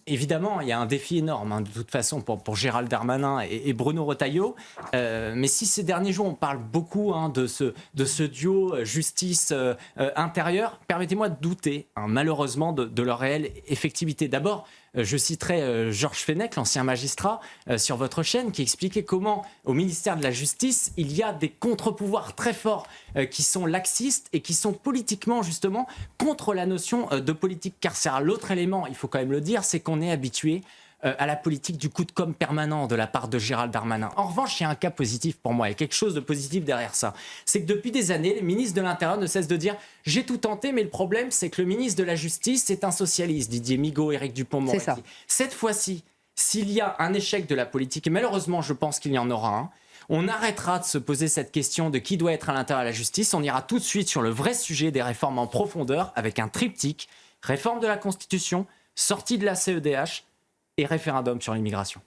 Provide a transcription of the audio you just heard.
Évidemment, il y a un défi énorme, de toute façon, pour Gérald Darmanin et Bruno Retailleau. Mais si ces derniers jours, on parle beaucoup de ce duo justice-intérieur, permettez-moi de douter, malheureusement, de leur réelle effectivité. D'abord, je citerai Georges Fenech, l'ancien magistrat, sur votre chaîne, qui expliquait comment, au ministère de la Justice, il y a des contre-pouvoirs très forts qui sont laxistes et qui sont politiquement, justement, contre la notion de politique carcérale. L'autre élément, il faut quand même le dire, c'est qu'on est habitué à la politique du coup de com' permanent de la part de Gérald Darmanin. En revanche, il y a un cas positif pour moi, il y a quelque chose de positif derrière ça. C'est que depuis des années, le ministre de l'Intérieur ne cesse de dire « j'ai tout tenté, mais le problème, c'est que le ministre de la Justice, c'est un socialiste », Didier Migaud, Éric Dupond-Moretti. Cette fois-ci, s'il y a un échec de la politique, et malheureusement, je pense qu'il y en aura un, on arrêtera de se poser cette question de qui doit être à l'intérieur de la justice, on ira tout de suite sur le vrai sujet des réformes en profondeur, avec un triptyque, réforme de la Constitution, sortie de la CEDH, et référendum sur l'immigration.